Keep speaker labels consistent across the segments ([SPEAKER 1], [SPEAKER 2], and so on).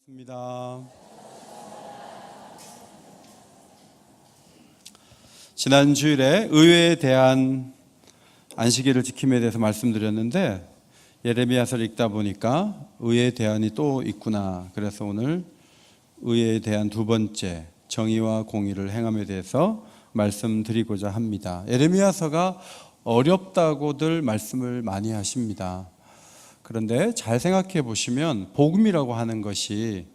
[SPEAKER 1] 입니다. 지난 주일에 의회에 대한 안식일을 지킴에 대해서 말씀드렸는데 예레미야서를 읽다 보니까 의회에 대한이 또 있구나. 그래서 오늘 의회에 대한 두 번째 정의와 공의를 행함에 대해서 말씀드리고자 합니다. 예레미야서가 어렵다고들 말씀을 많이 하십니다. 그런데 잘 생각해 보시면 복음이라고 하는 것이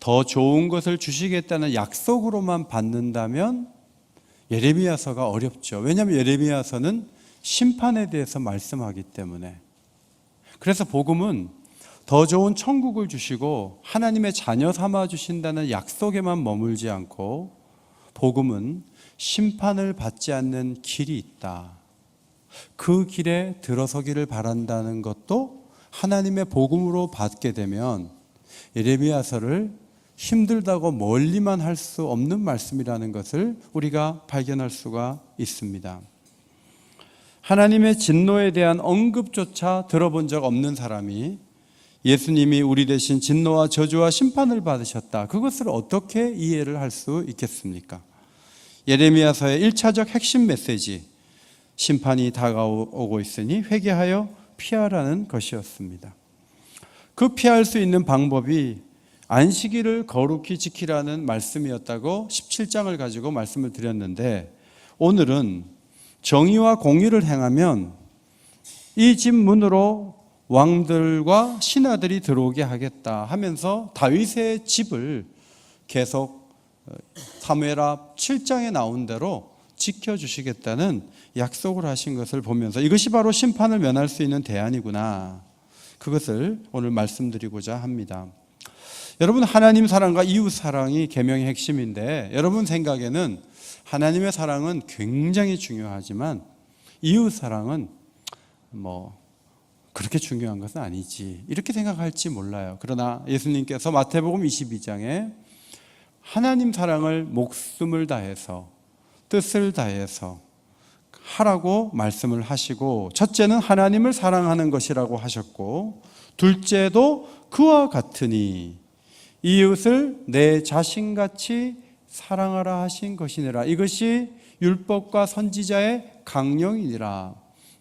[SPEAKER 1] 더 좋은 것을 주시겠다는 약속으로만 받는다면 예레미야서가 어렵죠. 왜냐하면 예레미야서는 심판에 대해서 말씀하기 때문에. 그래서 복음은 더 좋은 천국을 주시고 하나님의 자녀 삼아 주신다는 약속에만 머물지 않고 복음은 심판을 받지 않는 길이 있다. 그 길에 들어서기를 바란다는 것도 하나님의 복음으로 받게 되면 예레미야서를 힘들다고 멀리만 할 수 없는 말씀이라는 것을 우리가 발견할 수가 있습니다. 하나님의 진노에 대한 언급조차 들어본 적 없는 사람이 예수님이 우리 대신 진노와 저주와 심판을 받으셨다. 그것을 어떻게 이해를 할 수 있겠습니까? 예레미야서의 1차적 핵심 메시지, 심판이 다가오고 있으니 회개하여 피하라는 것이었습니다. 그 피할 수 있는 방법이 안식일을 거룩히 지키라는 말씀이었다고 17장을 가지고 말씀을 드렸는데 오늘은 정의와 공의를 행하면 이 집 문으로 왕들과 신하들이 들어오게 하겠다 하면서 다윗의 집을 계속 사무엘하 7장에 나온 대로 지켜주시겠다는 약속을 하신 것을 보면서 이것이 바로 심판을 면할 수 있는 대안이구나. 그것을 오늘 말씀드리고자 합니다. 여러분, 하나님 사랑과 이웃 사랑이 계명의 핵심인데 여러분 생각에는 하나님의 사랑은 굉장히 중요하지만 이웃 사랑은 그렇게 중요한 것은 아니지 이렇게 생각할지 몰라요. 그러나 예수님께서 마태복음 22장에 하나님 사랑을 목숨을 다해서 뜻을 다해서 하라고 말씀을 하시고 첫째는 하나님을 사랑하는 것이라고 하셨고 둘째도 그와 같으니 이웃을 내 자신같이 사랑하라 하신 것이니라. 이것이 율법과 선지자의 강령이니라.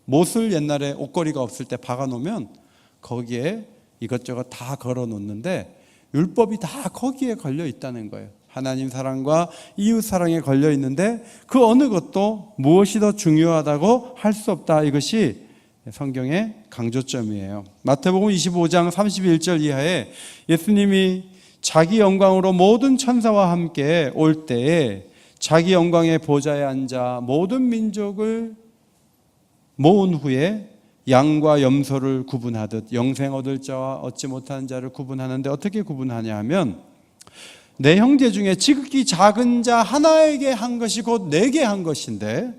[SPEAKER 1] 못을 옛날에 옷걸이가 없을 때 박아놓으면 거기에 이것저것 다 걸어놓는데 율법이 다 거기에 걸려 있다는 거예요. 하나님 사랑과 이웃 사랑에 걸려 있는데 그 어느 것도 무엇이 더 중요하다고 할 수 없다. 이것이 성경의 강조점이에요. 마태복음 25장 31절 이하에 예수님이 자기 영광으로 모든 천사와 함께 올 때에 자기 영광의 보좌에 앉아 모든 민족을 모은 후에 양과 염소를 구분하듯 영생 얻을 자와 얻지 못하는 자를 구분하는데 어떻게 구분하냐 하면 내 형제 중에 지극히 작은 자 하나에게 한 것이 곧 내게 한 것인데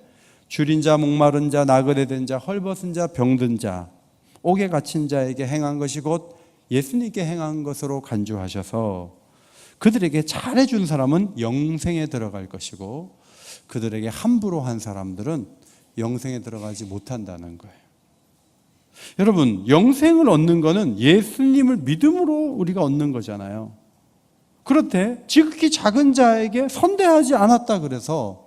[SPEAKER 1] 줄인 자, 목마른 자, 나그네 된 자, 헐벗은 자, 병든 자, 옥에 갇힌 자에게 행한 것이 곧 예수님께 행한 것으로 간주하셔서 그들에게 잘해준 사람은 영생에 들어갈 것이고 그들에게 함부로 한 사람들은 영생에 들어가지 못한다는 거예요. 여러분, 영생을 얻는 것은 예수님을 믿음으로 우리가 얻는 거잖아요. 그렇대 지극히 작은 자에게 선대하지 않았다 그래서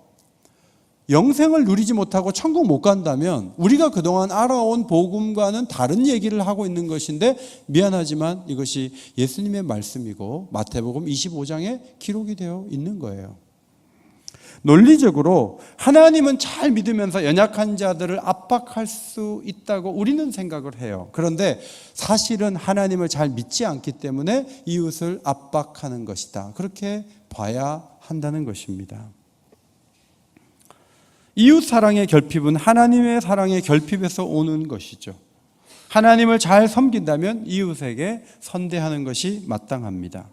[SPEAKER 1] 영생을 누리지 못하고 천국 못 간다면 우리가 그동안 알아온 복음과는 다른 얘기를 하고 있는 것인데 미안하지만 이것이 예수님의 말씀이고 마태복음 25장에 기록이 되어 있는 거예요. 논리적으로 하나님은 잘 믿으면서 연약한 자들을 압박할 수 있다고 우리는 생각을 해요. 그런데 사실은 하나님을 잘 믿지 않기 때문에 이웃을 압박하는 것이다. 그렇게 봐야 한다는 것입니다. 이웃 사랑의 결핍은 하나님의 사랑의 결핍에서 오는 것이죠. 하나님을 잘 섬긴다면 이웃에게 선대하는 것이 마땅합니다.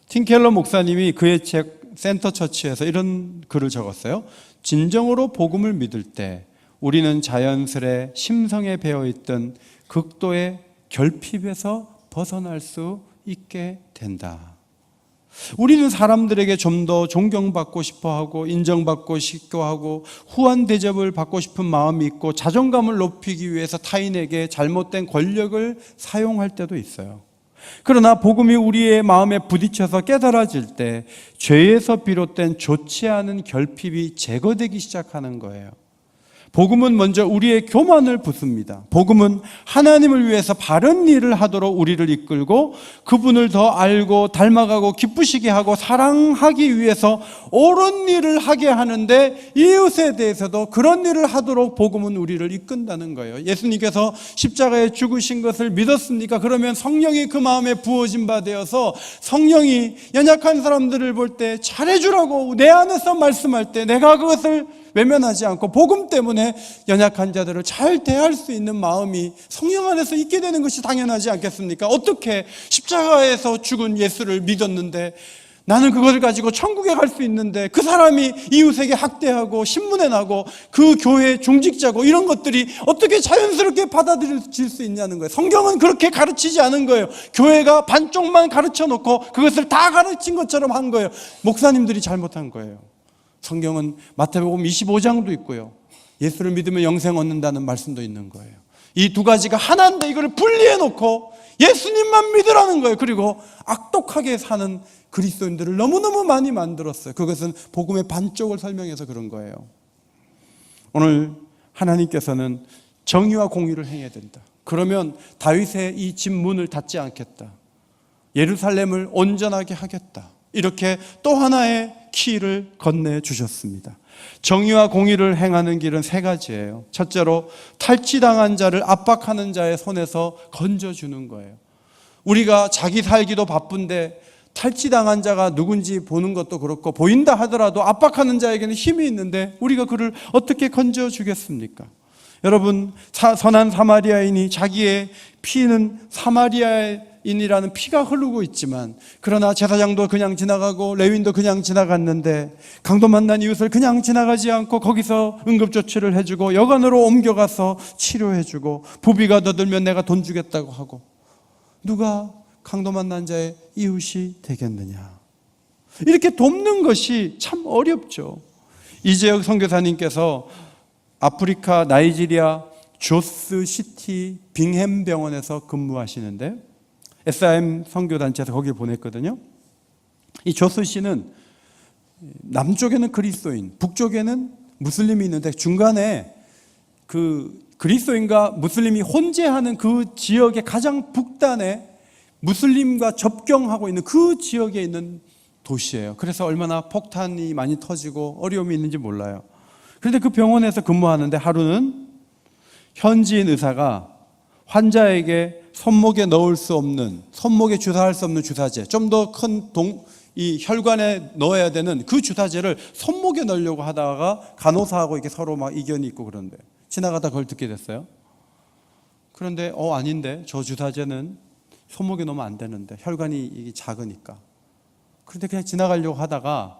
[SPEAKER 1] 팀 켈러 목사님이 그의 책 센터 처치에서 이런 글을 적었어요. 진정으로 복음을 믿을 때 우리는 자연스레 심성에 배어있던 극도의 결핍에서 벗어날 수 있게 된다. 우리는 사람들에게 좀 더 존경받고 싶어하고 인정받고 싶고 하고 후한 대접을 받고 싶은 마음이 있고 자존감을 높이기 위해서 타인에게 잘못된 권력을 사용할 때도 있어요. 그러나 복음이 우리의 마음에 부딪혀서 깨달아질 때 죄에서 비롯된 좋지 않은 결핍이 제거되기 시작하는 거예요. 복음은 먼저 우리의 교만을 부숩니다. 복음은 하나님을 위해서 바른 일을 하도록 우리를 이끌고 그분을 더 알고 닮아가고 기쁘시게 하고 사랑하기 위해서 옳은 일을 하게 하는데, 이웃에 대해서도 그런 일을 하도록 복음은 우리를 이끈다는 거예요. 예수님께서 십자가에 죽으신 것을 믿었습니까? 그러면 성령이 그 마음에 부어진 바 되어서 성령이 연약한 사람들을 볼 때 잘해주라고 내 안에서 말씀할 때 내가 그것을 외면하지 않고 복음 때문에 연약한 자들을 잘 대할 수 있는 마음이 성령 안에서 있게 되는 것이 당연하지 않겠습니까? 어떻게 십자가에서 죽은 예수를 믿었는데 나는 그것을 가지고 천국에 갈 수 있는데 그 사람이 이웃에게 학대하고 신문에 나고 그 교회 중직자고 이런 것들이 어떻게 자연스럽게 받아들일 수 있냐는 거예요. 성경은 그렇게 가르치지 않은 거예요. 교회가 반쪽만 가르쳐 놓고 그것을 다 가르친 것처럼 한 거예요. 목사님들이 잘못한 거예요. 성경은 마태복음 25장도 있고요, 예수를 믿으면 영생 얻는다는 말씀도 있는 거예요. 이 두 가지가 하나인데 이걸 분리해 놓고 예수님만 믿으라는 거예요. 그리고 악독하게 사는 그리스도인들을 너무너무 많이 만들었어요. 그것은 복음의 반쪽을 설명해서 그런 거예요. 오늘 하나님께서는 정의와 공의를 행해야 된다. 그러면 다윗의 이 집 문을 닫지 않겠다. 예루살렘을 온전하게 하겠다. 이렇게 또 하나의 키를 건네주셨습니다. 정의와 공의를 행하는 길은 세 가지예요. 첫째로 탈취당한 자를 압박하는 자의 손에서 건져주는 거예요. 우리가 자기 살기도 바쁜데 탈취당한 자가 누군지 보는 것도 그렇고, 보인다 하더라도 압박하는 자에게는 힘이 있는데 우리가 그를 어떻게 건져주겠습니까? 여러분, 선한 사마리아인이 자기의 피는 사마리아인이라는 피가 흐르고 있지만, 그러나 제사장도 그냥 지나가고 레위인도 그냥 지나갔는데 강도 만난 이웃을 그냥 지나가지 않고 거기서 응급조치를 해주고 여관으로 옮겨가서 치료해주고, 부비가 더 들면 내가 돈 주겠다고 하고, 누가 강도 만난 자의 이웃이 되겠느냐? 이렇게 돕는 것이 참 어렵죠. 이재혁 선교사님께서 아프리카 나이지리아 조스시티 빙햄 병원에서 근무하시는데 SIM 선교단체에서 거기에 보냈거든요. 이 조스시는 남쪽에는 그리스도인, 북쪽에는 무슬림이 있는데 중간에 그 그리스도인과 무슬림이 혼재하는 그 지역의 가장 북단에 무슬림과 접경하고 있는 그 지역에 있는 도시예요. 그래서 얼마나 폭탄이 많이 터지고 어려움이 있는지 몰라요. 그런데 그 병원에서 근무하는데 하루는 현지인 의사가 환자에게 손목에 넣을 수 없는, 손목에 주사할 수 없는 주사제, 좀 더 큰 이 혈관에 넣어야 되는 그 주사제를 손목에 넣으려고 하다가 간호사하고 이렇게 서로 막 이견이 있고, 그런데 지나가다 그걸 듣게 됐어요. 그런데 아닌데 저 주사제는 손목에 넣으면 안 되는데 혈관이 이게 작으니까. 그런데 그냥 지나가려고 하다가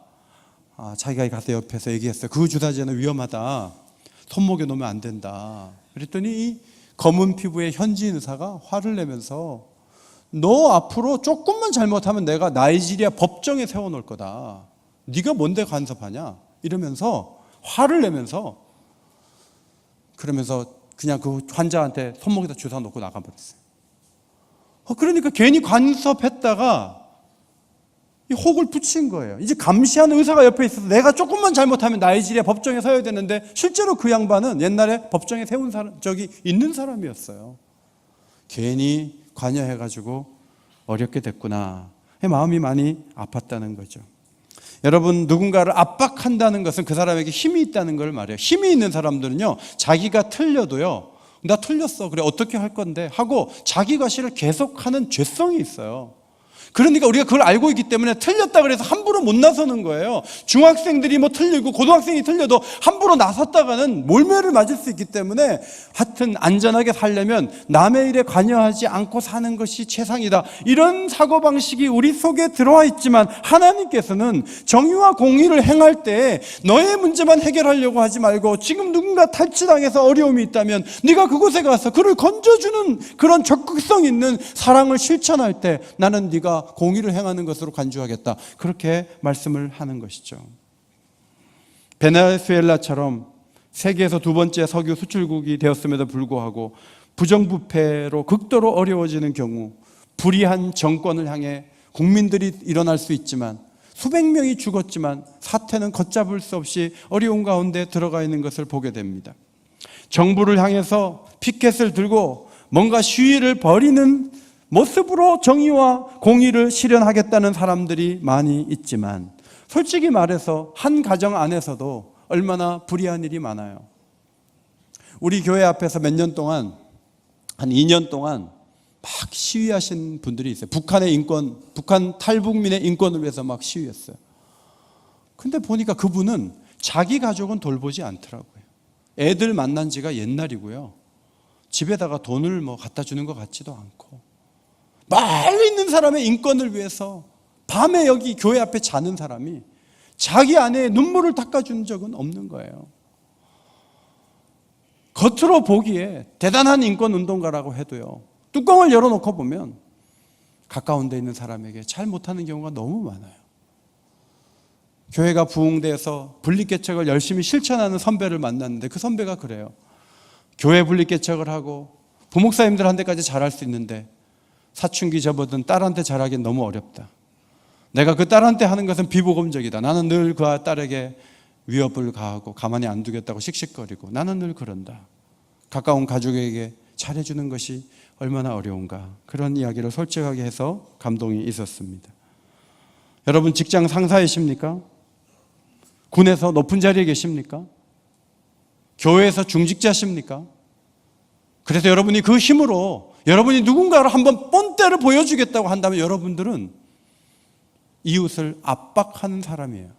[SPEAKER 1] 자기가 가서 옆에서 얘기했어요. 그 주사제는 위험하다. 손목에 넣으면 안 된다. 그랬더니 이 검은 피부의 현지인 의사가 화를 내면서 너 앞으로 조금만 잘못하면 내가 나이지리아 법정에 세워놓을 거다. 네가 뭔데 간섭하냐? 이러면서 화를 내면서, 그러면서 그냥 그 환자한테 손목에다 주사 놓고 나가버렸어요. 그러니까 괜히 간섭했다가 이 혹을 붙인 거예요. 이제 감시하는 의사가 옆에 있어서 내가 조금만 잘못하면 나이지리아 법정에 서야 되는데, 실제로 그 양반은 옛날에 법정에 세운 적이 있는 사람이었어요. 괜히 관여해가지고 어렵게 됐구나. 마음이 많이 아팠다는 거죠. 여러분, 누군가를 압박한다는 것은 그 사람에게 힘이 있다는 걸 말해요. 힘이 있는 사람들은요, 자기가 틀려도요, 나 틀렸어, 그래 어떻게 할 건데 하고 자기 과시를 계속하는 죄성이 있어요. 그러니까 우리가 그걸 알고 있기 때문에 틀렸다 그래서 함부로 못 나서는 거예요. 중학생들이 뭐 틀리고 고등학생이 틀려도 함부로 나섰다가는 몰매를 맞을 수 있기 때문에, 하여튼 안전하게 살려면 남의 일에 관여하지 않고 사는 것이 최상이다. 이런 사고방식이 우리 속에 들어와 있지만, 하나님께서는 정의와 공의를 행할 때 너의 문제만 해결하려고 하지 말고, 지금 누군가 탈취당해서 어려움이 있다면 네가 그곳에 가서 그를 건져주는 그런 적극성 있는 사랑을 실천할 때 나는 네가 공의를 행하는 것으로 간주하겠다. 그렇게 말씀을 하는 것이죠. 베네수엘라처럼 세계에서 두 번째 석유 수출국이 되었음에도 불구하고 부정부패로 극도로 어려워지는 경우, 불의한 정권을 향해 국민들이 일어날 수 있지만, 수백 명이 죽었지만 사태는 걷잡을 수 없이 어려운 가운데 들어가 있는 것을 보게 됩니다. 정부를 향해서 피켓을 들고 뭔가 시위를 벌이는 모습으로 정의와 공의를 실현하겠다는 사람들이 많이 있지만, 솔직히 말해서 한 가정 안에서도 얼마나 불의한 일이 많아요. 우리 교회 앞에서 몇 년 동안, 한 2년 동안 막 시위하신 분들이 있어요. 북한 탈북민의 인권을 위해서 막 시위했어요. 근데 보니까 그분은 자기 가족은 돌보지 않더라고요. 애들 만난 지가 옛날이고요. 집에다가 돈을 갖다 주는 것 같지도 않고, 멀리 있는 사람의 인권을 위해서 밤에 여기 교회 앞에 자는 사람이 자기 아내의 눈물을 닦아준 적은 없는 거예요. 겉으로 보기에 대단한 인권운동가라고 해도요, 뚜껑을 열어놓고 보면 가까운 데 있는 사람에게 잘 못하는 경우가 너무 많아요. 교회가 부흥돼서 분립개척을 열심히 실천하는 선배를 만났는데, 그 선배가 그래요. 교회 분립개척을 하고 부목사님들한테까지 잘할 수 있는데 사춘기 접어든 딸한테 잘하기는 너무 어렵다. 내가 그 딸한테 하는 것은 비복음적이다. 나는 늘 그 딸에게 위협을 가하고 가만히 안 두겠다고 씩씩거리고, 나는 늘 그런다. 가까운 가족에게 잘해주는 것이 얼마나 어려운가. 그런 이야기를 솔직하게 해서 감동이 있었습니다. 여러분, 직장 상사이십니까? 군에서 높은 자리에 계십니까? 교회에서 중직자십니까? 그래서 여러분이 그 힘으로 여러분이 누군가를 한번 본때를 보여주겠다고 한다면 여러분들은 이웃을 압박하는 사람이에요.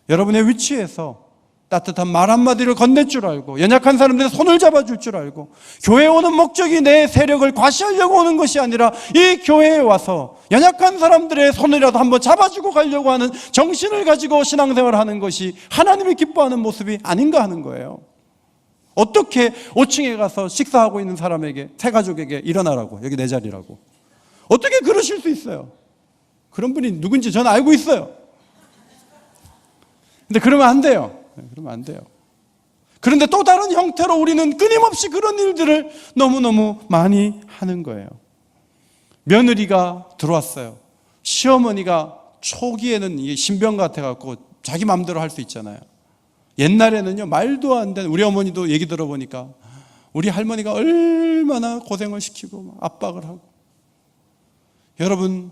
[SPEAKER 1] 여러분의 위치에서 따뜻한 말 한마디를 건넬 줄 알고, 연약한 사람들의 손을 잡아줄 줄 알고, 교회에 오는 목적이 내 세력을 과시하려고 오는 것이 아니라 이 교회에 와서 연약한 사람들의 손이라도 한번 잡아주고 가려고 하는 정신을 가지고 신앙생활을 하는 것이 하나님이 기뻐하는 모습이 아닌가 하는 거예요. 어떻게 5층에 가서 식사하고 있는 사람에게, 새 가족에게 일어나라고, 여기 내 자리라고, 어떻게 그러실 수 있어요? 그런 분이 누군지 저는 알고 있어요. 근데 그러면 안 돼요. 그러면 안 돼요. 그런데 또 다른 형태로 우리는 끊임없이 그런 일들을 너무너무 많이 하는 거예요. 며느리가 들어왔어요. 시어머니가 초기에는 이게 신병 같아갖고 자기 마음대로 할 수 있잖아요. 옛날에는요, 말도 안 되는, 우리 어머니도 얘기 들어보니까 우리 할머니가 얼마나 고생을 시키고 압박을 하고. 여러분,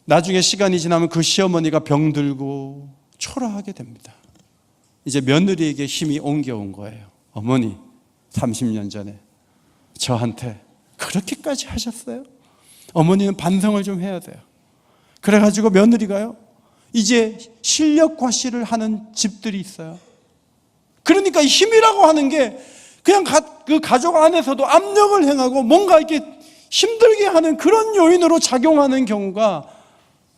[SPEAKER 1] 나중에 시간이 지나면 그 시어머니가 병들고 초라하게 됩니다. 이제 며느리에게 힘이 옮겨온 거예요. 어머니, 30년 전에 저한테 그렇게까지 하셨어요? 어머니는 반성을 좀 해야 돼요. 그래가지고 며느리가요, 이제 실력 과시를 하는 집들이 있어요. 그러니까 힘이라고 하는 게 그냥 그 가족 안에서도 압력을 행하고 뭔가 이렇게 힘들게 하는 그런 요인으로 작용하는 경우가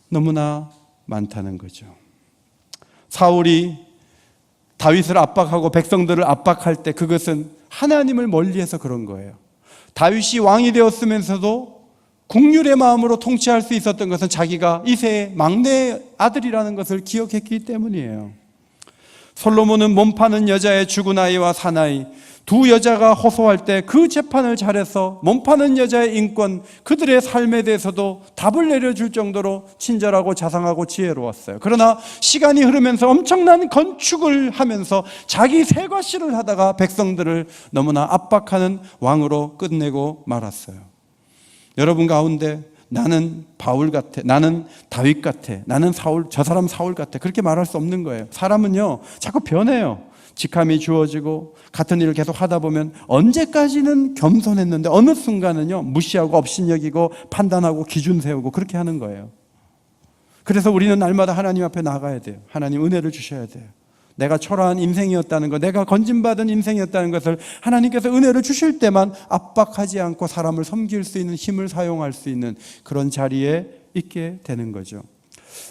[SPEAKER 1] 너무나 많다는 거죠. 사울이 다윗을 압박하고 백성들을 압박할 때 그것은 하나님을 멀리해서 그런 거예요. 다윗이 왕이 되었으면서도 국률의 마음으로 통치할 수 있었던 것은 자기가 이세의 막내 아들이라는 것을 기억했기 때문이에요. 솔로몬은 몸 파는 여자의 죽은 아이와 사나이 두 여자가 호소할 때 그 재판을 잘해서 몸 파는 여자의 인권, 그들의 삶에 대해서도 답을 내려줄 정도로 친절하고 자상하고 지혜로웠어요. 그러나 시간이 흐르면서 엄청난 건축을 하면서 자기 세과시를 하다가 백성들을 너무나 압박하는 왕으로 끝내고 말았어요. 여러분 가운데 나는 바울 같아, 나는 다윗 같아, 나는 사울, 저 사람 사울 같아, 그렇게 말할 수 없는 거예요. 사람은요 자꾸 변해요. 직함이 주어지고 같은 일을 계속 하다 보면 언제까지는 겸손했는데 어느 순간은요 무시하고 업신여기고 판단하고 기준 세우고 그렇게 하는 거예요. 그래서 우리는 날마다 하나님 앞에 나가야 돼요. 하나님 은혜를 주셔야 돼요. 내가 초라한 인생이었다는 것, 내가 건진받은 인생이었다는 것을 하나님께서 은혜를 주실 때만 압박하지 않고 사람을 섬길 수 있는 힘을 사용할 수 있는 그런 자리에 있게 되는 거죠.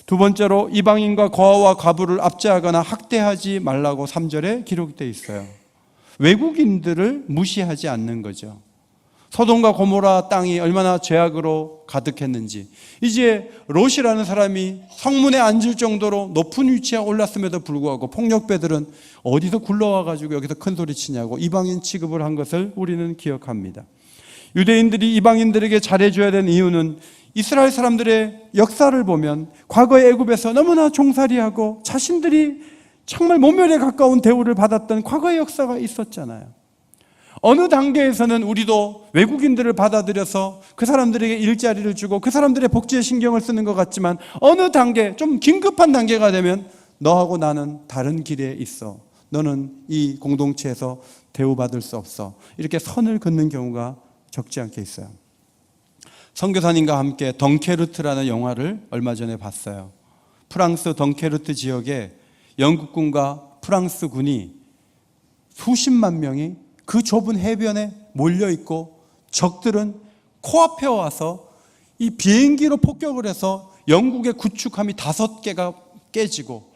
[SPEAKER 1] 두 번째로 이방인과 고아와 과부를 압제하거나 학대하지 말라고 3절에 기록되어 있어요. 외국인들을 무시하지 않는 거죠. 소돔과 고모라 땅이 얼마나 죄악으로 가득했는지, 이제 롯이라는 사람이 성문에 앉을 정도로 높은 위치에 올랐음에도 불구하고 폭력배들은 어디서 굴러와가지고 여기서 큰 소리 치냐고 이방인 취급을 한 것을 우리는 기억합니다. 유대인들이 이방인들에게 잘해줘야 되는 이유는 이스라엘 사람들의 역사를 보면 과거의 애굽에서 너무나 종살이하고 자신들이 정말 모멸에 가까운 대우를 받았던 과거의 역사가 있었잖아요. 어느 단계에서는 우리도 외국인들을 받아들여서 그 사람들에게 일자리를 주고 그 사람들의 복지에 신경을 쓰는 것 같지만 어느 단계, 좀 긴급한 단계가 되면 너하고 나는 다른 길에 있어. 너는 이 공동체에서 대우받을 수 없어. 이렇게 선을 긋는 경우가 적지 않게 있어요. 선교사님과 함께 덩케르트라는 영화를 얼마 전에 봤어요. 프랑스 덩케르트 지역에 영국군과 프랑스 군이 수십만 명이 그 좁은 해변에 몰려있고 적들은 코앞에 와서 이 비행기로 폭격을 해서 영국의 구축함이 5개가 깨지고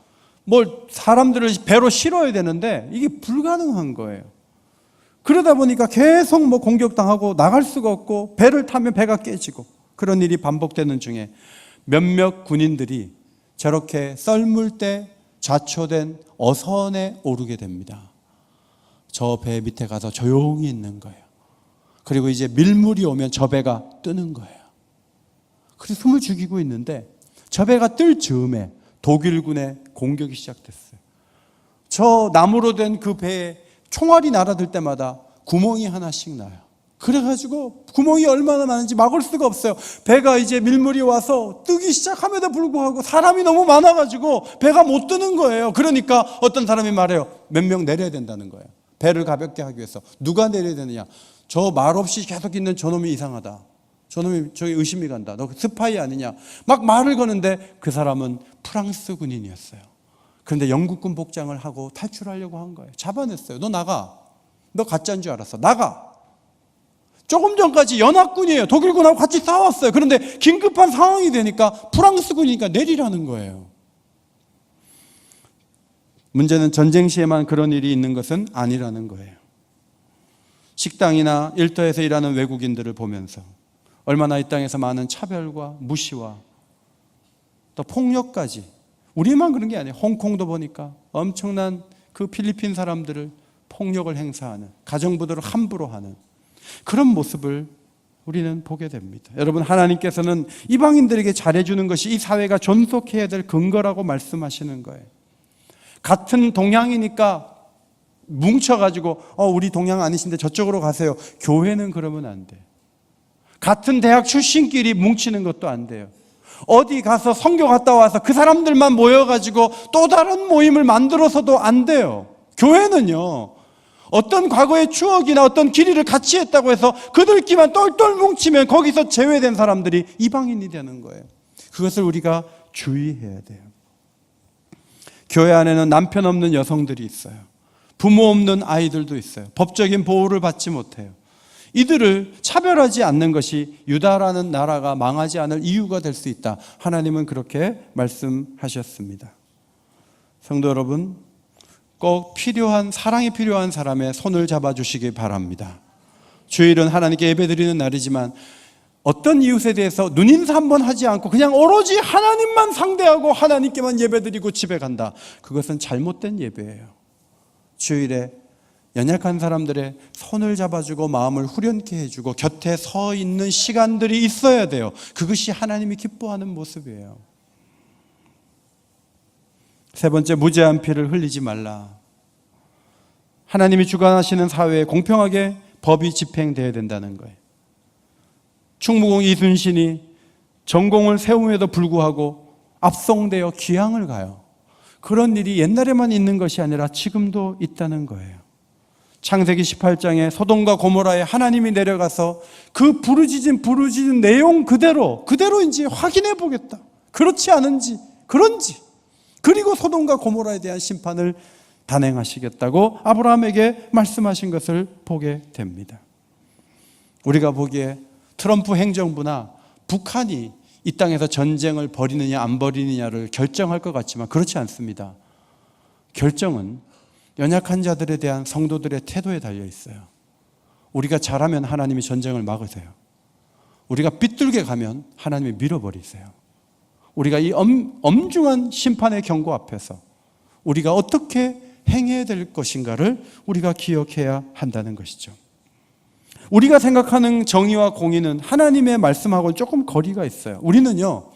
[SPEAKER 1] 사람들을 배로 실어야 되는데 이게 불가능한 거예요. 그러다 보니까 계속 공격당하고 나갈 수가 없고 배를 타면 배가 깨지고 그런 일이 반복되는 중에 몇몇 군인들이 저렇게 썰물 때 자초된 어선에 오르게 됩니다. 저 배 밑에 가서 조용히 있는 거예요. 그리고 이제 밀물이 오면 저 배가 뜨는 거예요. 그래서 숨을 죽이고 있는데 저 배가 뜰 즈음에 독일군의 공격이 시작됐어요. 저 나무로 된 그 배에 총알이 날아들 때마다 구멍이 하나씩 나요. 그래가지고 구멍이 얼마나 많은지 막을 수가 없어요. 배가 이제 밀물이 와서 뜨기 시작함에도 불구하고 사람이 너무 많아가지고 배가 못 뜨는 거예요. 그러니까 어떤 사람이 말해요. 몇 명 내려야 된다는 거예요. 배를 가볍게 하기 위해서. 누가 내려야 되느냐? 저 말 없이 계속 있는 저놈이 이상하다. 저놈이 저기 의심이 간다. 너 스파이 아니냐? 막 말을 거는데 그 사람은 프랑스 군인이었어요. 그런데 영국군 복장을 하고 탈출하려고 한 거예요. 잡아냈어요. 너 나가. 너 가짜인 줄 알았어. 나가. 조금 전까지 연합군이에요. 독일군하고 같이 싸웠어요. 그런데 긴급한 상황이 되니까 프랑스군이니까 내리라는 거예요. 문제는 전쟁 시에만 그런 일이 있는 것은 아니라는 거예요. 식당이나 일터에서 일하는 외국인들을 보면서 얼마나 이 땅에서 많은 차별과 무시와 또 폭력까지, 우리만 그런 게 아니에요. 홍콩도 보니까 엄청난 그 필리핀 사람들을 폭력을 행사하는, 가정부들을 함부로 하는 그런 모습을 우리는 보게 됩니다. 여러분, 하나님께서는 이방인들에게 잘해주는 것이 이 사회가 존속해야 될 근거라고 말씀하시는 거예요. 같은 동양이니까 뭉쳐가지고 우리 동양 아니신데 저쪽으로 가세요. 교회는 그러면 안 돼요. 같은 대학 출신끼리 뭉치는 것도 안 돼요. 어디 가서 선교 갔다 와서 그 사람들만 모여가지고 또 다른 모임을 만들어서도 안 돼요. 교회는요, 어떤 과거의 추억이나 어떤 길이를 같이 했다고 해서 그들끼만 똘똘 뭉치면 거기서 제외된 사람들이 이방인이 되는 거예요. 그것을 우리가 주의해야 돼요. 교회 안에는 남편 없는 여성들이 있어요. 부모 없는 아이들도 있어요. 법적인 보호를 받지 못해요. 이들을 차별하지 않는 것이 유다라는 나라가 망하지 않을 이유가 될 수 있다. 하나님은 그렇게 말씀하셨습니다. 성도 여러분, 꼭 사랑이 필요한 사람의 손을 잡아주시기 바랍니다. 주일은 하나님께 예배드리는 날이지만 어떤 이웃에 대해서 눈인사 한번 하지 않고 그냥 오로지 하나님만 상대하고 하나님께만 예배드리고 집에 간다. 그것은 잘못된 예배예요. 주일에 연약한 사람들의 손을 잡아주고 마음을 후련케 해주고 곁에 서 있는 시간들이 있어야 돼요. 그것이 하나님이 기뻐하는 모습이에요. 세 번째, 무죄한 피를 흘리지 말라. 하나님이 주관하시는 사회에 공평하게 법이 집행되어야 된다는 거예요. 충무공 이순신이 전공을 세움에도 불구하고 압송되어 귀향을 가요. 그런 일이 옛날에만 있는 것이 아니라 지금도 있다는 거예요. 창세기 18장에 소돔과 고모라에 하나님이 내려가서 그 부르짖은 내용 그대로인지 확인해 보겠다. 그렇지 않은지, 그런지. 그리고 소돔과 고모라에 대한 심판을 단행하시겠다고 아브라함에게 말씀하신 것을 보게 됩니다. 우리가 보기에 트럼프 행정부나 북한이 이 땅에서 전쟁을 벌이느냐 안 벌이느냐를 결정할 것 같지만 그렇지 않습니다. 결정은 연약한 자들에 대한 성도들의 태도에 달려 있어요. 우리가 잘하면 하나님이 전쟁을 막으세요. 우리가 삐뚤게 가면 하나님이 밀어버리세요. 우리가 이 엄중한 심판의 경고 앞에서 우리가 어떻게 행해야 될 것인가를 우리가 기억해야 한다는 것이죠. 우리가 생각하는 정의와 공의는 하나님의 말씀하고는 조금 거리가 있어요. 우리는요,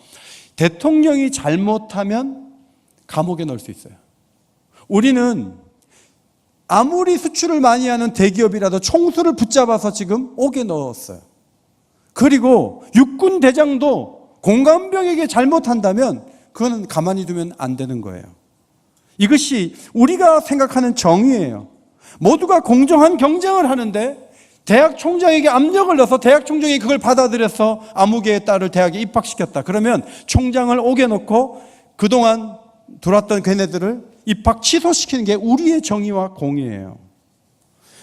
[SPEAKER 1] 대통령이 잘못하면 감옥에 넣을 수 있어요. 우리는 아무리 수출을 많이 하는 대기업이라도 총수를 붙잡아서 지금 옥에 넣었어요. 그리고 육군 대장도 공관병에게 잘못한다면 그거는 가만히 두면 안 되는 거예요. 이것이 우리가 생각하는 정의예요. 모두가 공정한 경쟁을 하는데 대학 총장에게 압력을 넣어서 대학 총장이 그걸 받아들여서 아무개의 딸을 대학에 입학시켰다. 그러면 총장을 옥에 넣고 그동안 들어왔던 걔네들을 입학 취소시키는 게 우리의 정의와 공의예요.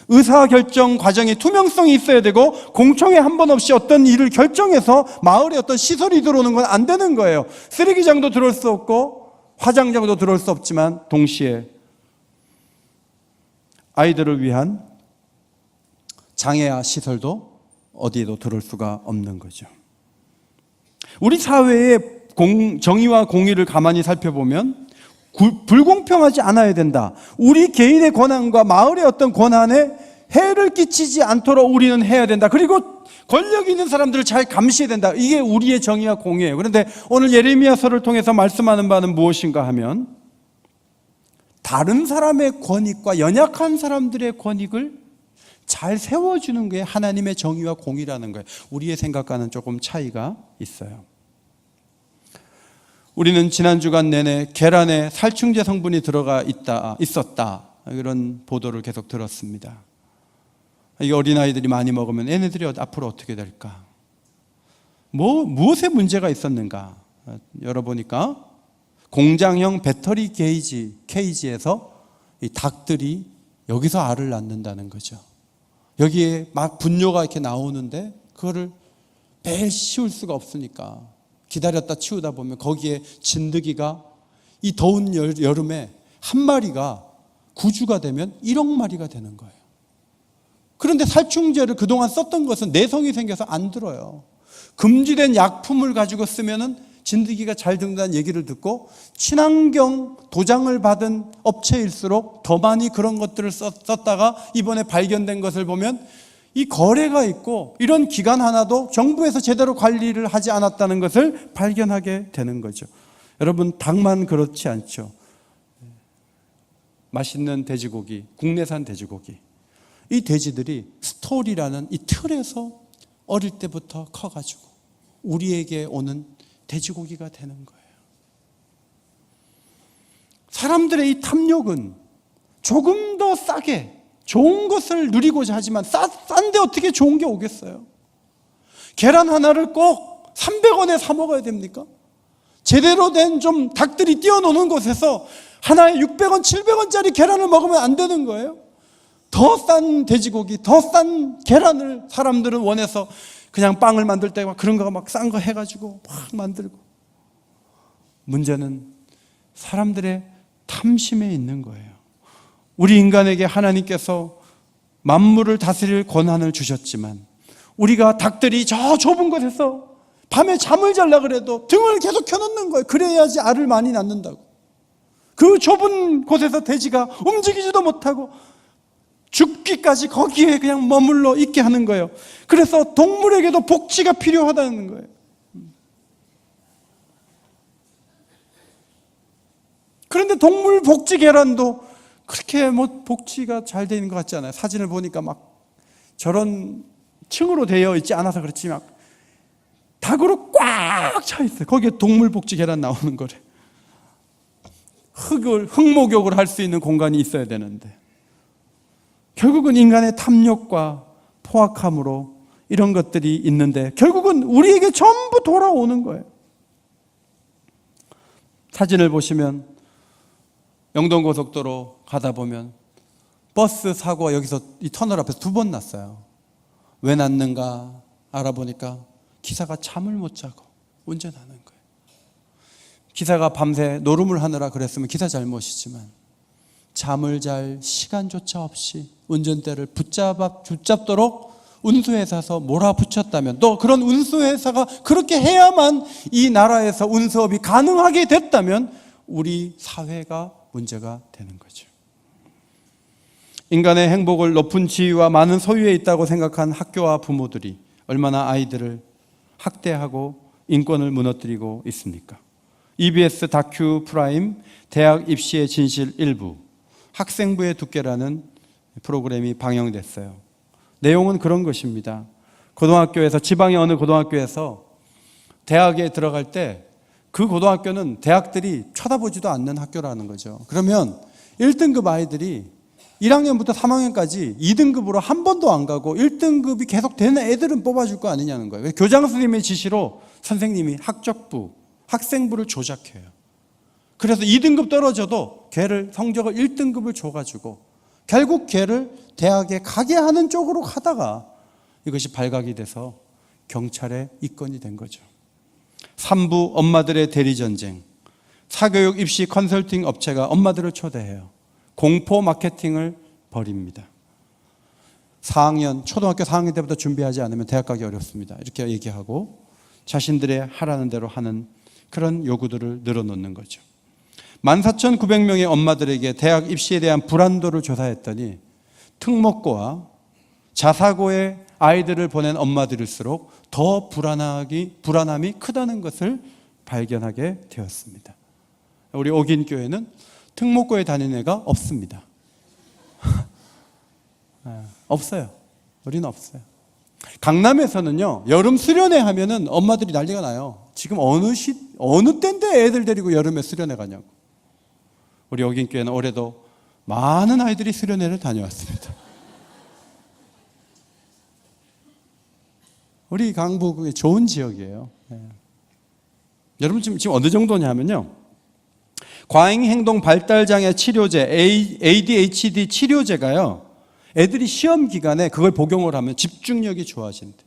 [SPEAKER 1] 의사결정 과정에 투명성이 있어야 되고 공청회 한 번 없이 어떤 일을 결정해서 마을에 어떤 시설이 들어오는 건 안 되는 거예요. 쓰레기장도 들어올 수 없고 화장장도 들어올 수 없지만 동시에 아이들을 위한 장애아 시설도 어디에도 들어올 수가 없는 거죠. 우리 사회의 정의와 공의를 가만히 살펴보면 불공평하지 않아야 된다. 우리 개인의 권한과 마을의 어떤 권한에 해를 끼치지 않도록 우리는 해야 된다. 그리고 권력 있는 사람들을 잘 감시해야 된다. 이게 우리의 정의와 공의예요. 그런데 오늘 예레미야서를 통해서 말씀하는 바는 무엇인가 하면 다른 사람의 권익과 연약한 사람들의 권익을 잘 세워주는 게 하나님의 정의와 공의라는 거예요. 우리의 생각과는 조금 차이가 있어요. 우리는 지난 주간 내내 계란에 살충제 성분이 들어가 있었다. 이런 보도를 계속 들었습니다. 이 어린아이들이 많이 먹으면 얘네들이 앞으로 어떻게 될까? 무엇에 문제가 있었는가? 열어보니까 공장형 배터리 케이지에서 이 닭들이 여기서 알을 낳는다는 거죠. 여기에 막 분뇨가 이렇게 나오는데 그거를 매일 치울 수가 없으니까 기다렸다 치우다 보면 거기에 진드기가 이 더운 여름에 한 마리가 구주가 되면 1억 마리가 되는 거예요. 그런데 살충제를 그동안 썼던 것은 내성이 생겨서 안 들어요. 금지된 약품을 가지고 쓰면은 진드기가 잘 든다는 얘기를 듣고 친환경 도장을 받은 업체일수록 더 많이 그런 것들을 썼다가 이번에 발견된 것을 보면 이 거래가 있고 이런 기간 하나도 정부에서 제대로 관리를 하지 않았다는 것을 발견하게 되는 거죠. 여러분, 닭만 그렇지 않죠. 맛있는 돼지고기, 국내산 돼지고기. 이 돼지들이 스토리라는 이 틀에서 어릴 때부터 커가지고 우리에게 오는 돼지고기가 되는 거예요. 사람들의 이 탐욕은 조금 더 싸게 좋은 것을 누리고자 하지만 싼데 어떻게 좋은 게 오겠어요? 계란 하나를 꼭 300원에 사 먹어야 됩니까? 제대로 된 좀 닭들이 뛰어노는 곳에서 하나에 600원, 700원짜리 계란을 먹으면 안 되는 거예요. 더 싼 돼지고기, 더 싼 계란을 사람들은 원해서 그냥 빵을 만들 때 막 그런 거 막 싼 거 해가지고 막 만들고. 문제는 사람들의 탐심에 있는 거예요. 우리 인간에게 하나님께서 만물을 다스릴 권한을 주셨지만 우리가 닭들이 저 좁은 곳에서 밤에 잠을 자려고 그래도 등을 계속 켜놓는 거예요. 그래야지 알을 많이 낳는다고. 그 좁은 곳에서 돼지가 움직이지도 못하고 죽기까지 거기에 그냥 머물러 있게 하는 거예요. 그래서 동물에게도 복지가 필요하다는 거예요. 그런데 동물 복지 계란도 그렇게 복지가 잘 되는 것 같지 않아요. 사진을 보니까 막 저런 층으로 되어 있지 않아서 그렇지 막 닭으로 꽉 차 있어요. 거기에 동물 복지 계란 나오는 거래. 흙목욕을 할 수 있는 공간이 있어야 되는데 결국은 인간의 탐욕과 포악함으로 이런 것들이 있는데 결국은 우리에게 전부 돌아오는 거예요. 사진을 보시면 영동고속도로 가다 보면 버스 사고가 여기서 이 터널 앞에서 2번 났어요. 왜 났는가 알아보니까 기사가 잠을 못 자고 운전하는 거예요. 기사가 밤새 노름을 하느라 그랬으면 기사 잘못이지만 잠을 잘 시간조차 없이 운전대를 붙잡도록 운수회사에서 몰아붙였다면 또 그런 운수회사가 그렇게 해야만 이 나라에서 운수업이 가능하게 됐다면 우리 사회가 문제가 되는 거죠. 인간의 행복을 높은 지위와 많은 소유에 있다고 생각한 학교와 부모들이 얼마나 아이들을 학대하고 인권을 무너뜨리고 있습니까? EBS 다큐 프라임 대학 입시의 진실 일부 학생부의 두께라는 프로그램이 방영됐어요. 내용은 그런 것입니다. 고등학교에서, 지방의 어느 고등학교에서 대학에 들어갈 때 그 고등학교는 대학들이 쳐다보지도 않는 학교라는 거죠. 그러면 1등급 아이들이 1학년부터 3학년까지 2등급으로 한 번도 안 가고 1등급이 계속 되는 애들은 뽑아줄 거 아니냐는 거예요. 교장 선생님의 지시로 선생님이 학적부, 학생부를 조작해요. 그래서 2등급 떨어져도 걔를 성적을 1등급을 줘가지고 결국 걔를 대학에 가게 하는 쪽으로 가다가 이것이 발각이 돼서 경찰에 입건이 된 거죠. 3부 엄마들의 대리전쟁. 사교육 입시 컨설팅 업체가 엄마들을 초대해요. 공포 마케팅을 벌입니다. 4학년, 초등학교 4학년 때부터 준비하지 않으면 대학 가기 어렵습니다. 이렇게 얘기하고 자신들의 하라는 대로 하는 그런 요구들을 늘어놓는 거죠. 14,900명의 엄마들에게 대학 입시에 대한 불안도를 조사했더니 특목고와 자사고에 아이들을 보낸 엄마들일수록 더 불안함이 크다는 것을 발견하게 되었습니다. 우리 옥인교회는 특목고에 다니는 애가 없습니다. 없어요. 우리는 없어요. 강남에서는요, 여름 수련회 하면은 엄마들이 난리가 나요. 지금 어느 때인데 애들 데리고 여름에 수련회 가냐고. 우리 옥인교회는 올해도 많은 아이들이 수련회를 다녀왔습니다. 우리 강북 좋은 지역이에요. 여러분 지금 어느 정도냐면요, 과잉행동 발달장애 치료제 ADHD 치료제가요, 애들이 시험 기간에 그걸 복용을 하면 집중력이 좋아진대.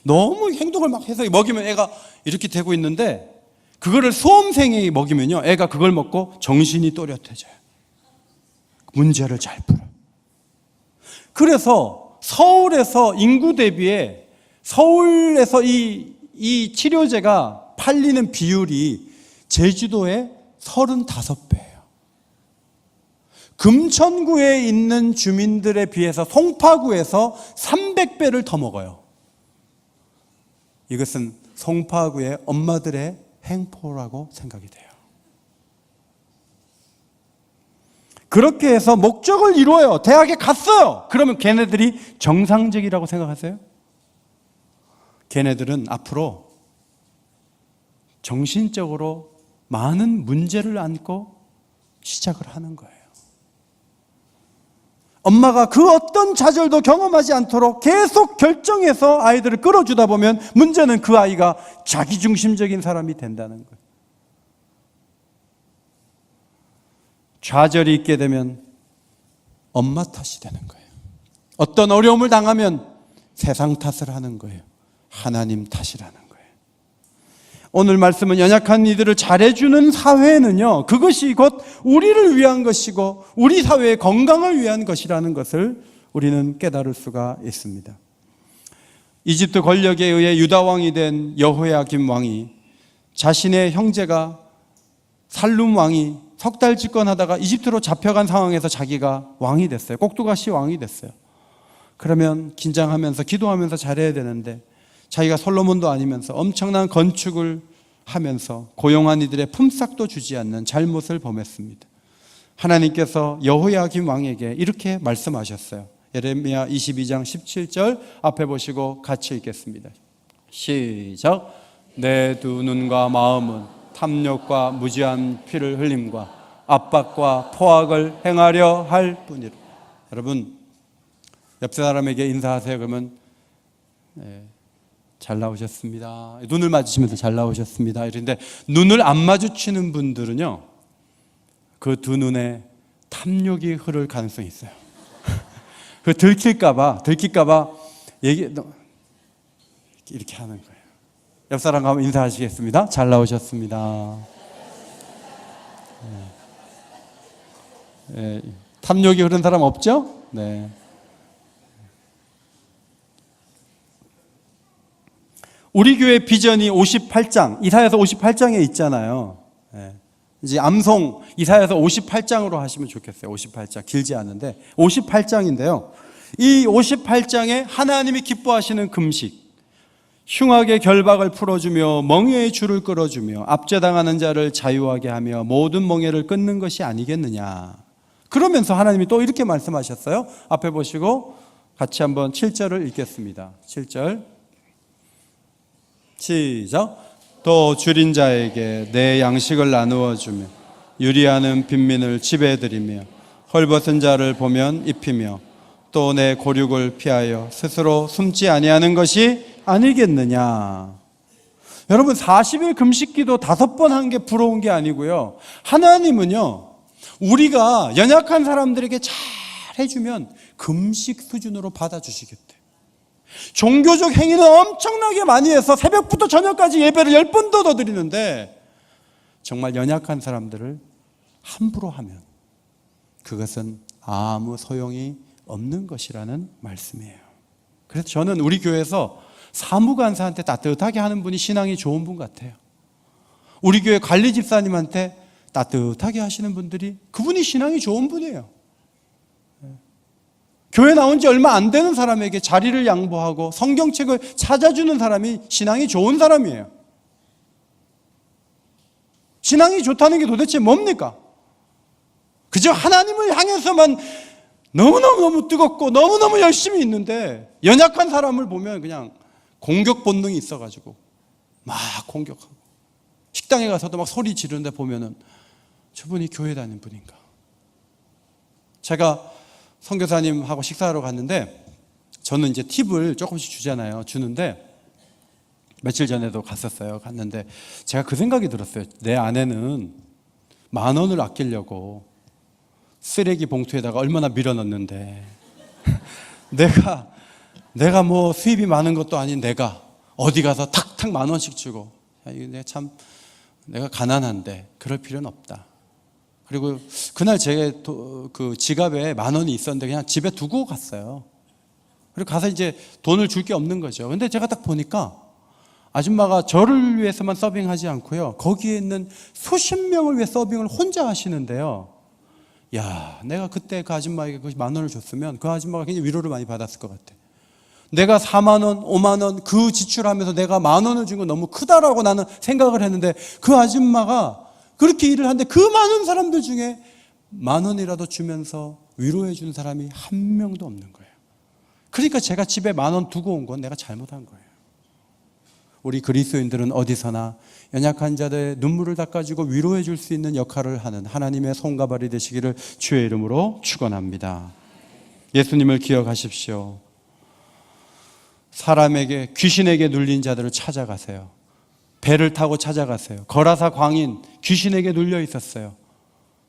[SPEAKER 1] 너무 행동을 막 해서 먹이면 애가 이렇게 되고 있는데 그거를 수험생이 먹이면요, 애가 그걸 먹고 정신이 또렷해져요. 문제를 잘 풀어. 그래서 서울에서 인구 대비에 서울에서 이 치료제가 팔리는 비율이 제주도의 35배예요. 금천구에 있는 주민들에 비해서 송파구에서 300배를 더 먹어요. 이것은 송파구의 엄마들의 행포라고 생각이 돼요. 그렇게 해서 목적을 이루어요. 대학에 갔어요. 그러면 걔네들이 정상적이라고 생각하세요? 걔네들은 앞으로 정신적으로 많은 문제를 안고 시작을 하는 거예요. 엄마가 그 어떤 좌절도 경험하지 않도록 계속 결정해서 아이들을 끌어주다 보면 문제는 그 아이가 자기중심적인 사람이 된다는 거예요. 좌절이 있게 되면 엄마 탓이 되는 거예요. 어떤 어려움을 당하면 세상 탓을 하는 거예요. 하나님 탓이라는 거예요. 오늘 말씀은 연약한 이들을 잘해주는 사회는요, 그것이 곧 우리를 위한 것이고 우리 사회의 건강을 위한 것이라는 것을 우리는 깨달을 수가 있습니다. 이집트 권력에 의해 유다 왕이 된 여호야김 왕이 자신의 형제가 살룸 왕이 석 달 집권하다가 이집트로 잡혀간 상황에서 자기가 왕이 됐어요. 꼭두가시 왕이 됐어요. 그러면 긴장하면서 기도하면서 잘해야 되는데 자기가 솔로몬도 아니면서 엄청난 건축을 하면서 고용한 이들의 품삯도 주지 않는 잘못을 범했습니다. 하나님께서 여호야김 왕에게 이렇게 말씀하셨어요. 예레미야 22장 17절 앞에 보시고 같이 읽겠습니다. 시작. 내 두 눈과 마음은 탐욕과 무지한 피를 흘림과 압박과 포악을 행하려 할 뿐이라. 여러분, 옆 사람에게 인사하세요. 그러면 잘 나오셨습니다. 눈을 마주치면서 잘 나오셨습니다. 이런데 눈을 안 마주치는 분들은요, 그 두 눈에 탐욕이 흐를 가능성이 있어요. 그 들킬까봐 이렇게 하는 거예요. 옆 사람과 한번 인사하시겠습니다. 잘 나오셨습니다. 탐욕이 흐른 사람 없죠? 네. 우리 교회 비전이 58장, 이사야서 58장에 있잖아요. 이제 암송 이사야서 58장으로 하시면 좋겠어요. 58장 길지 않은데 58장인데요. 이 58장에 하나님이 기뻐하시는 금식, 흉악의 결박을 풀어주며 멍에의 줄을 끌어주며 압제당하는 자를 자유하게 하며 모든 멍에를 끊는 것이 아니겠느냐. 그러면서 하나님이 또 이렇게 말씀하셨어요. 앞에 보시고 같이 한번 7절을 읽겠습니다. 7절 시작. 또 줄인 자에게 내 양식을 나누어 주며 유리하는 빈민을 집에 들이며 헐벗은 자를 보면 입히며 또 내 고륙을 피하여 스스로 숨지 아니하는 것이 아니겠느냐. 여러분 40일 금식기도 5번 한 게 부러운 게 아니고요. 하나님은요, 우리가 연약한 사람들에게 잘 해주면 금식 수준으로 받아주시겠대. 종교적 행위는 엄청나게 많이 해서 새벽부터 저녁까지 예배를 10번도 더 드리는데 정말 연약한 사람들을 함부로 하면 그것은 아무 소용이 없는 것이라는 말씀이에요. 그래서 저는 우리 교회에서 사무간사한테 따뜻하게 하는 분이 신앙이 좋은 분 같아요. 우리 교회 관리 집사님한테 따뜻하게 하시는 분들이 그분이 신앙이 좋은 분이에요. 교회 나온 지 얼마 안 되는 사람에게 자리를 양보하고 성경책을 찾아주는 사람이 신앙이 좋은 사람이에요. 신앙이 좋다는 게 도대체 뭡니까? 그저 하나님을 향해서만 너무너무 뜨겁고 너무너무 열심히 있는데 연약한 사람을 보면 그냥 공격 본능이 있어가지고 막 공격하고 식당에 가서도 막 소리 지르는데 보면은 저분이 교회 다니는 분인가? 제가 선교사님하고 식사하러 갔는데 저는 이제 팁을 조금씩 주잖아요. 주는데 며칠 전에도 갔었어요. 갔는데 제가 그 생각이 들었어요. 내 아내는 10,000원을 아끼려고 쓰레기 봉투에다가 얼마나 밀어넣는데 내가 뭐 수입이 많은 것도 아닌 내가 어디 가서 탁탁 10,000원씩 주고 내가 가난한데 그럴 필요는 없다. 그리고 그날 제 그 지갑에 10,000원이 있었는데 그냥 집에 두고 갔어요. 그리고 가서 이제 돈을 줄 게 없는 거죠. 근데 제가 딱 보니까 아줌마가 저를 위해서만 서빙하지 않고요, 거기에 있는 수십 명을 위해 서빙을 혼자 하시는데요. 야, 내가 그때 그 아줌마에게 그 10,000원을 줬으면 그 아줌마가 굉장히 위로를 많이 받았을 것 같아. 내가 40,000원, 50,000원 그 지출하면서 내가 10,000원을 준 건 너무 크다라고 나는 생각을 했는데 그 아줌마가 그렇게 일을 하는데 그 많은 사람들 중에 10,000원이라도 주면서 위로해 준 사람이 한 명도 없는 거예요. 그러니까 제가 집에 10,000원 두고 온 건 내가 잘못한 거예요. 우리 그리스도인들은 어디서나 연약한 자들의 눈물을 닦아주고 위로해 줄 수 있는 역할을 하는 하나님의 손과 발이 되시기를 주의 이름으로 축원합니다. 예수님을 기억하십시오. 사람에게, 귀신에게 눌린 자들을 찾아가세요. 배를 타고 찾아가세요. 거라사 광인 귀신에게 눌려 있었어요.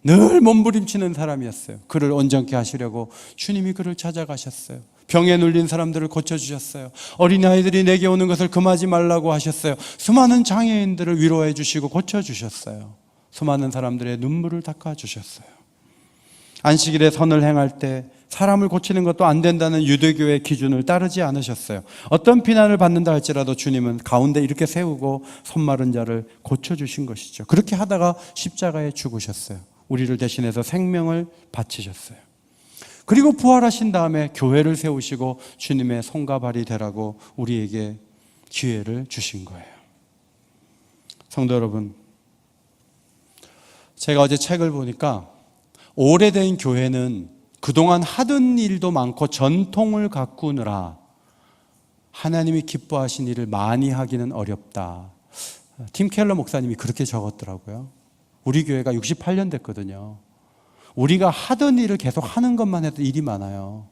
[SPEAKER 1] 늘 몸부림치는 사람이었어요. 그를 온전케 하시려고 주님이 그를 찾아가셨어요. 병에 눌린 사람들을 고쳐주셨어요. 어린아이들이 내게 오는 것을 금하지 말라고 하셨어요. 수많은 장애인들을 위로해 주시고 고쳐주셨어요. 수많은 사람들의 눈물을 닦아주셨어요. 안식일에 선을 행할 때 사람을 고치는 것도 안 된다는 유대교의 기준을 따르지 않으셨어요. 어떤 비난을 받는다 할지라도 주님은 가운데 이렇게 세우고 손 마른 자를 고쳐주신 것이죠. 그렇게 하다가 십자가에 죽으셨어요. 우리를 대신해서 생명을 바치셨어요. 그리고 부활하신 다음에 교회를 세우시고 주님의 손과 발이 되라고 우리에게 기회를 주신 거예요. 성도 여러분, 제가 어제 책을 보니까 오래된 교회는 그동안 하던 일도 많고 전통을 가꾸느라 하나님이 기뻐하신 일을 많이 하기는 어렵다. 팀 켈러 목사님이 그렇게 적었더라고요. 우리 교회가 68년 됐거든요. 우리가 하던 일을 계속 하는 것만 해도 일이 많아요.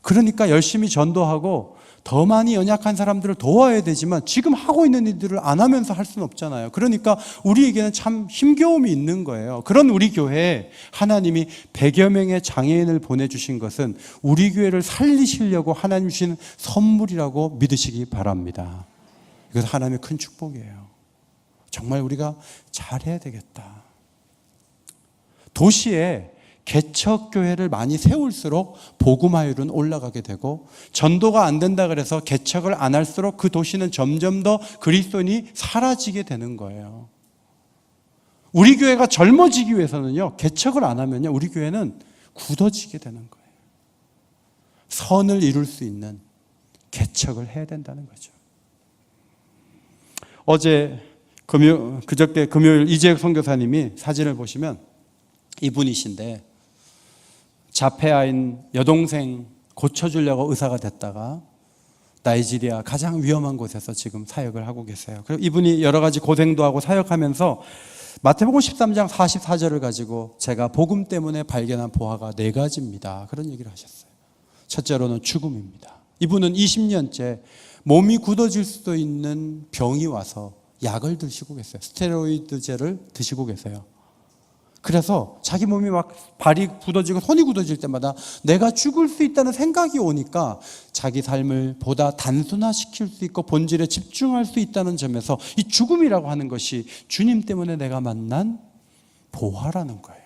[SPEAKER 1] 그러니까 열심히 전도하고 더 많이 연약한 사람들을 도와야 되지만 지금 하고 있는 일들을 안 하면서 할 수는 없잖아요. 그러니까 우리에게는 참 힘겨움이 있는 거예요. 그런 우리 교회에 하나님이 100여 명의 장애인을 보내주신 것은 우리 교회를 살리시려고 하나님 주신 선물이라고 믿으시기 바랍니다. 이것은 하나님의 큰 축복이에요. 정말 우리가 잘해야 되겠다. 도시에 개척교회를 많이 세울수록 복음화율은 올라가게 되고, 전도가 안 된다 그래서 개척을 안 할수록 그 도시는 점점 더 그리스도인이 사라지게 되는 거예요. 우리 교회가 젊어지기 위해서는요, 개척을 안 하면요, 우리 교회는 굳어지게 되는 거예요. 선을 이룰 수 있는 개척을 해야 된다는 거죠. 그저께 금요일 이재혁 선교사님이 사진을 보시면 이분이신데, 자폐아인 여동생 고쳐주려고 의사가 됐다가 나이지리아 가장 위험한 곳에서 지금 사역을 하고 계세요. 그리고 이분이 여러 가지 고생도 하고 사역하면서 마태복음 13장 44절을 가지고 제가 복음 때문에 발견한 보화가 4가지입니다. 그런 얘기를 하셨어요. 첫째로는 죽음입니다. 이분은 20년째 몸이 굳어질 수도 있는 병이 와서 약을 드시고 계세요. 스테로이드제를 드시고 계세요. 그래서 자기 몸이 막 발이 굳어지고 손이 굳어질 때마다 내가 죽을 수 있다는 생각이 오니까 자기 삶을 보다 단순화시킬 수 있고 본질에 집중할 수 있다는 점에서 이 죽음이라고 하는 것이 주님 때문에 내가 만난 보화라는 거예요.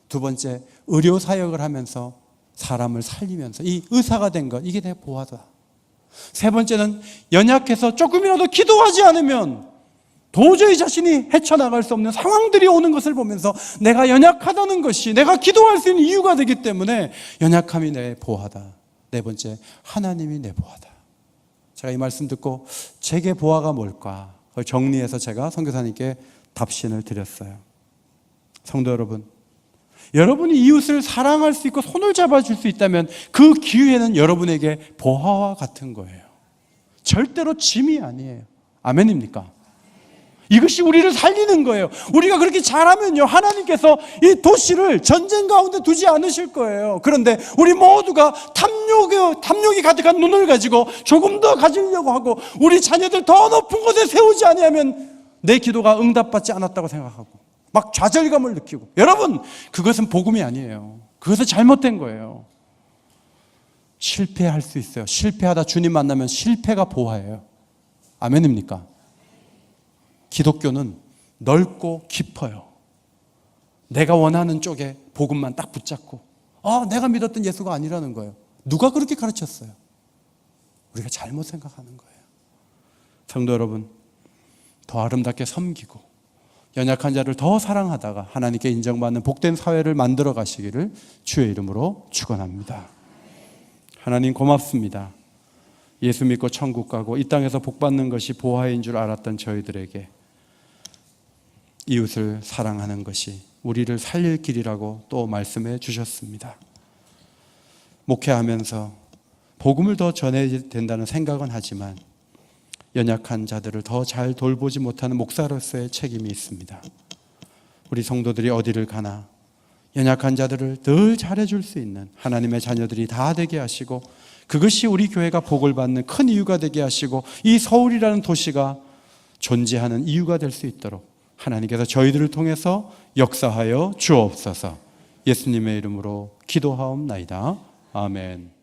[SPEAKER 1] 두 번째, 의료 사역을 하면서 사람을 살리면서 이 의사가 된 것, 이게 내 보화다. 세 번째는 연약해서 조금이라도 기도하지 않으면 도저히 자신이 헤쳐나갈 수 없는 상황들이 오는 것을 보면서 내가 연약하다는 것이 내가 기도할 수 있는 이유가 되기 때문에 연약함이 내 보화다. 네 번째, 하나님이 내 보화다. 제가 이 말씀 듣고 제게 보화가 뭘까? 그걸 정리해서 제가 선교사님께 답신을 드렸어요. 성도 여러분, 여러분이 이웃을 사랑할 수 있고 손을 잡아줄 수 있다면 그 기회는 여러분에게 보화와 같은 거예요. 절대로 짐이 아니에요. 아멘입니까? 이것이 우리를 살리는 거예요. 우리가 그렇게 잘하면요, 하나님께서 이 도시를 전쟁 가운데 두지 않으실 거예요. 그런데 우리 모두가 탐욕이 가득한 눈을 가지고 조금 더 가지려고 하고 우리 자녀들 더 높은 곳에 세우지 아니하면 내 기도가 응답받지 않았다고 생각하고 막 좌절감을 느끼고, 여러분, 그것은 복음이 아니에요. 그것은 잘못된 거예요. 실패할 수 있어요. 실패하다 주님 만나면 실패가 보화예요. 아멘입니까? 기독교는 넓고 깊어요. 내가 원하는 쪽에 복음만 딱 붙잡고 내가 믿었던 예수가 아니라는 거예요. 누가 그렇게 가르쳤어요? 우리가 잘못 생각하는 거예요. 성도 여러분, 더 아름답게 섬기고 연약한 자를 더 사랑하다가 하나님께 인정받는 복된 사회를 만들어 가시기를 주의 이름으로 축원합니다. 하나님 고맙습니다. 예수 믿고 천국 가고 이 땅에서 복받는 것이 보화인 줄 알았던 저희들에게 이웃을 사랑하는 것이 우리를 살릴 길이라고 또 말씀해 주셨습니다. 목회하면서 복음을 더 전해야 된다는 생각은 하지만 연약한 자들을 더 잘 돌보지 못하는 목사로서의 책임이 있습니다. 우리 성도들이 어디를 가나 연약한 자들을 늘 잘해줄 수 있는 하나님의 자녀들이 다 되게 하시고, 그것이 우리 교회가 복을 받는 큰 이유가 되게 하시고 이 서울이라는 도시가 존재하는 이유가 될 수 있도록 하나님께서 저희들을 통해서 역사하여 주옵소서. 예수님의 이름으로 기도하옵나이다. 아멘.